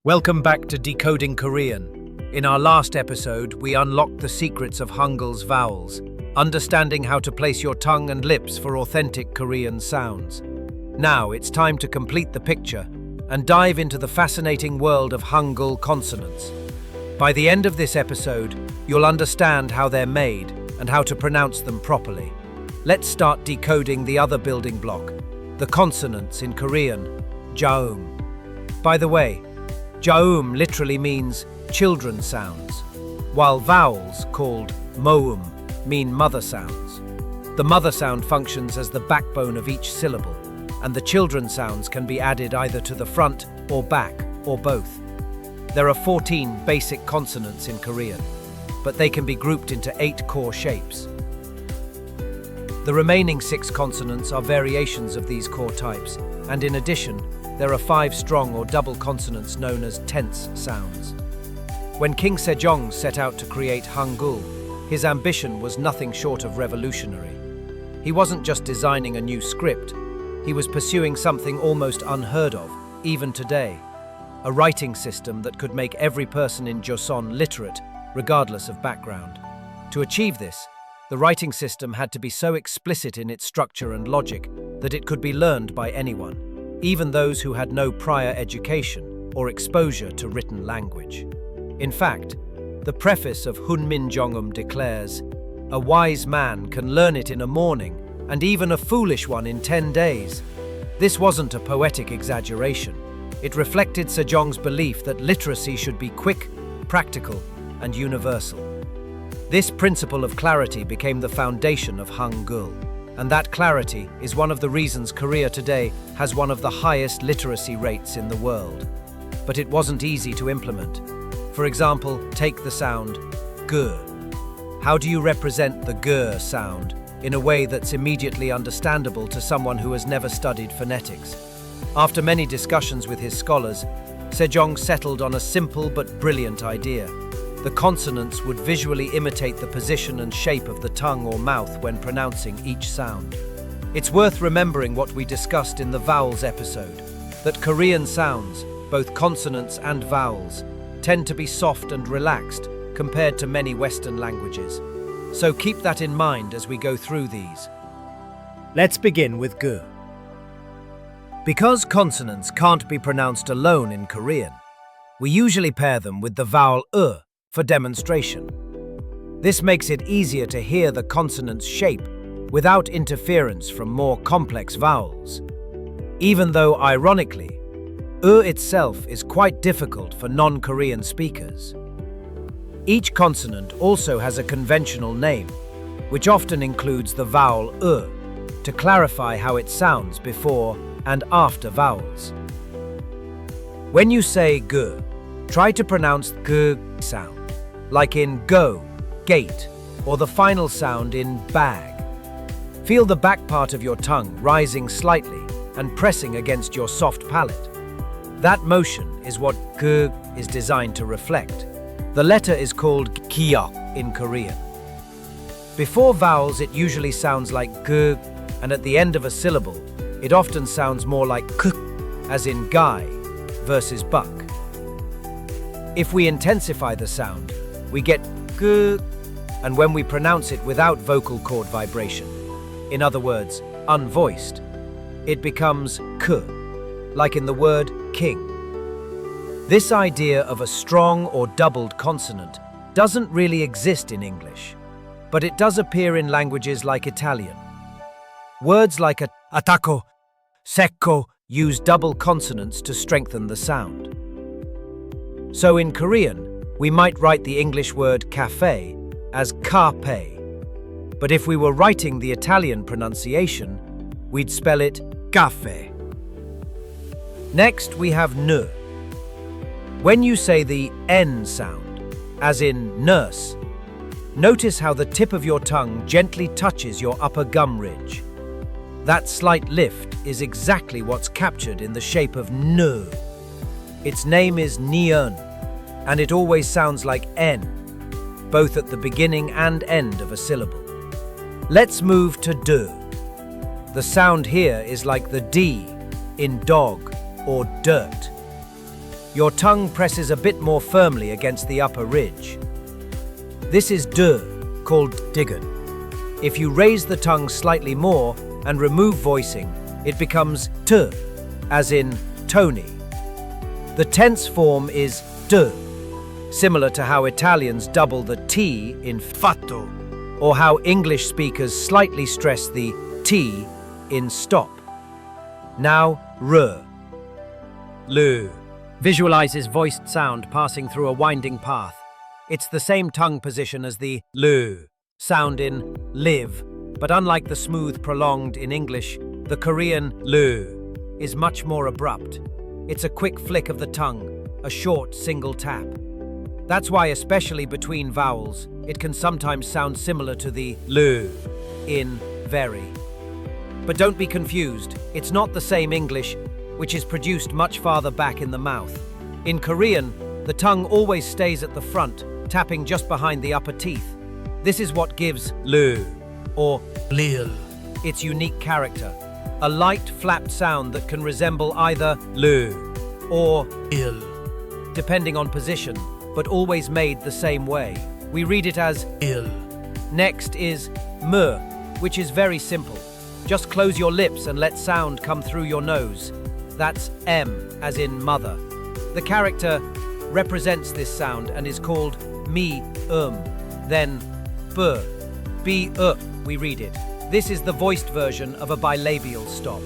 Welcome back to Decoding Korean. In our last episode, we unlocked the secrets of Hangeul's vowels, understanding how to place your tongue and lips for authentic Korean sounds. Now it's time to complete the picture and dive into the fascinating world of Hangeul consonants. By the end of this episode, you'll understand how they're made and how to pronounce them properly. Let's start decoding the other building block, the consonants in Korean, jaum. By the way, jaum literally means children sounds, while vowels, called moum, mean mother sounds. The mother sound functions as the backbone of each syllable, and the children sounds can be added either to the front or back, or both. There are 14 basic consonants in Korean, but they can be grouped into 8 core shapes. The remaining 6 consonants are variations of these core types, and in addition, there are 5 strong or double consonants known as tense sounds. When King Sejong set out to create Hangeul, his ambition was nothing short of revolutionary. He wasn't just designing a new script, he was pursuing something almost unheard of, even today. A writing system that could make every person in Joseon literate, regardless of background. To achieve this, the writing system had to be so explicit in its structure and logic that it could be learned by anyone, even those who had no prior education or exposure to written language. In fact, the preface of Hunmin Jeongum declares, "A wise man can learn it in a morning, and even a foolish one in 10 days." This wasn't a poetic exaggeration. It reflected Sejong's belief that literacy should be quick, practical, and universal. This principle of clarity became the foundation of Hangeul. And that clarity is one of the reasons Korea today has one of the highest literacy rates in the world. But it wasn't easy to implement. For example, take the sound g. How do you represent the g sound in a way that's immediately understandable to someone who has never studied phonetics? After many discussions with his scholars, Sejong settled on a simple but brilliant idea. The consonants would visually imitate the position and shape of the tongue or mouth when pronouncing each sound. It's worth remembering what we discussed in the vowels episode, that Korean sounds, both consonants and vowels, tend to be soft and relaxed compared to many Western languages. So keep that in mind as we go through these. Let's begin with g. Because consonants can't be pronounced alone in Korean, we usually pair them with the vowel for demonstration. This makes it easier to hear the consonant's shape without interference from more complex vowels. Even though, ironically, itself is quite difficult for non-Korean speakers. Each consonant also has a conventional name, which often includes the vowel to clarify how it sounds before and after vowels. When you say g, try to pronounce g sound, like in go, gate, or the final sound in bag. Feel the back part of your tongue rising slightly and pressing against your soft palate. That motion is what g is designed to reflect. The letter is called kyeok in Korean. Before vowels, it usually sounds like g, and at the end of a syllable, it often sounds more like k, as in guy versus buck. If we intensify the sound, we get g, and when we pronounce it without vocal cord vibration, in other words, unvoiced, it becomes k, like in the word king. This idea of a strong or doubled consonant doesn't really exist in English, but it does appear in languages like Italian. Words like attacco, secco use double consonants to strengthen the sound. So in Korean, we might write the English word cafe as cape, but if we were writing the Italian pronunciation, we'd spell it cafe. Next, we have n. When you say the n sound, as in nurse, notice how the tip of your tongue gently touches your upper gum ridge. That slight lift is exactly what's captured in the shape of n. Its name is Neon, and it always sounds like N, both at the beginning and end of a syllable. Let's move to D. The sound here is like the D in dog or dirt. Your tongue presses a bit more firmly against the upper ridge. This is de, called diggen. If you raise the tongue slightly more and remove voicing, it becomes t, as in Tony. The tense form is de, similar to how Italians double the T in fatto, or how English speakers slightly stress the T in stop. Now, r. Lu visualizes voiced sound passing through a winding path. It's the same tongue position as the lu sound in live, but unlike the smooth prolonged in English, the Korean lu is much more abrupt. It's a quick flick of the tongue, a short single tap. That's why, especially between vowels, it can sometimes sound similar to the lu in very. But don't be confused, it's not the same English, which is produced much farther back in the mouth. In Korean, the tongue always stays at the front, tapping just behind the upper teeth. This is what gives lu, or lil, its unique character. A light, flapped sound that can resemble either lu or il, depending on position, but always made the same way. We read it as il. Next is m, which is very simple. Just close your lips and let sound come through your nose. That's M, as in mother. The character represents this sound and is called mi, then b, we read it. This is the voiced version of a bilabial stop,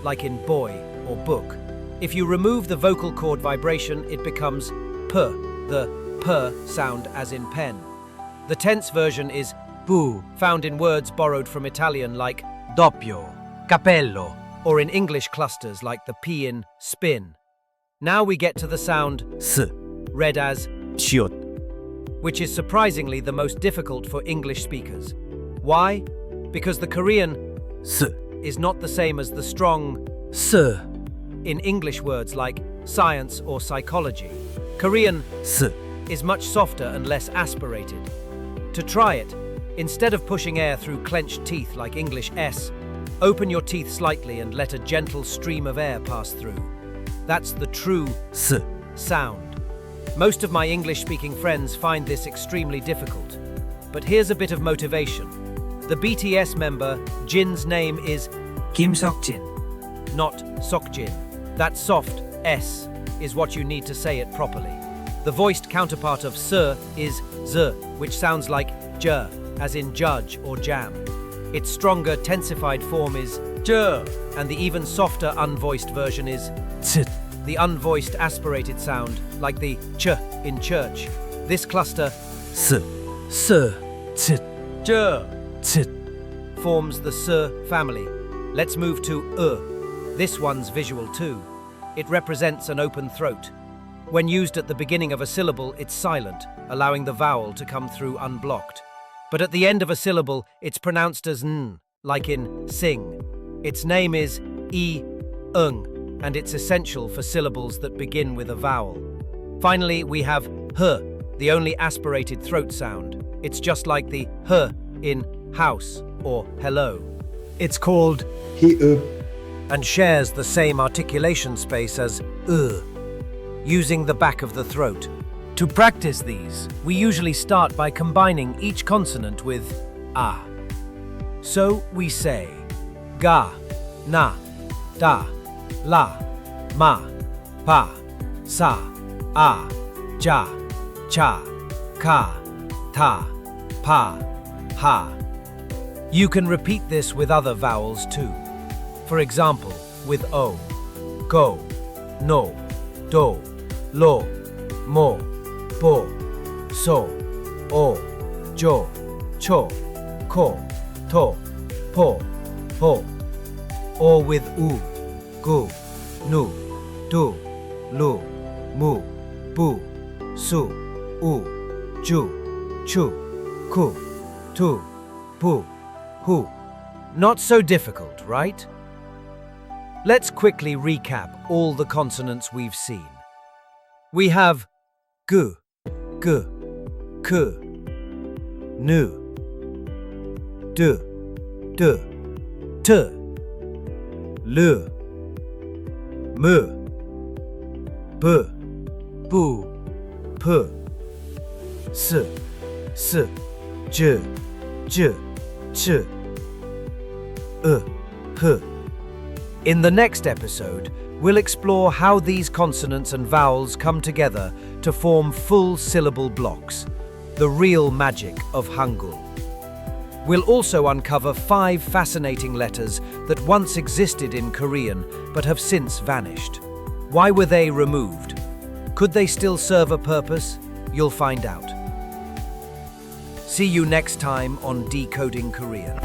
like in boy or book. If you remove the vocal cord vibration, it becomes p, the p sound as in pen. The tense version is bu, found in words borrowed from Italian like doppio, capello, or in English clusters like the P in spin. Now we get to the sound s, read as chiot, which is surprisingly the most difficult for English speakers. Why? Because the Korean s is not the same as the strong s in English words like science or psychology. Korean s is much softer and less aspirated. To try it, instead of pushing air through clenched teeth like English S, open your teeth slightly and let a gentle stream of air pass through. That's the true s sound. Most of my English-speaking friends find this extremely difficult. But here's a bit of motivation. The BTS member Jin's name is Kim Seokjin, not Seokjin. That soft S is what you need to say it properly. The voiced counterpart of s is z, which sounds like j, as in judge or jam. Its stronger tensified form is j, and the even softer unvoiced version is t, the unvoiced aspirated sound, like the ch in church. This cluster s, t, j, t, forms the s family. Let's move to This one's visual too. It represents an open throat. When used at the beginning of a syllable, it's silent, allowing the vowel to come through unblocked. But at the end of a syllable, it's pronounced as n, like in sing. Its name is ung, and it's essential for syllables that begin with a vowel. Finally, we have h, the only aspirated throat sound. It's just like the h in house or hello. It's called he, and shares the same articulation space as using the back of the throat. To practice these, we usually start by combining each consonant with a. So we say ga, na, da, la, ma, pa, sa, a, ja, cha, ka, ta, pa, ha. You can repeat this with other vowels too. For example, with o, go, no, do, lo, mo, bo, so, o, jo, cho, ko, to, po, ho. Or with u, gu, nu, du, lu, mu, bu, su, u, ju, chu, ku, tu, pu, hu. Not so difficult, right? Let's quickly recap all the consonants we've seen. We have g, g, k, nu, d, d, t, l, m, b, bu, p, s, j, ch, h. In the next episode, we'll explore how these consonants and vowels come together to form full syllable blocks, the real magic of Hangul. We'll also uncover 5 fascinating letters that once existed in Korean but have since vanished. Why were they removed? Could they still serve a purpose? You'll find out. See you next time on Decoding Korean.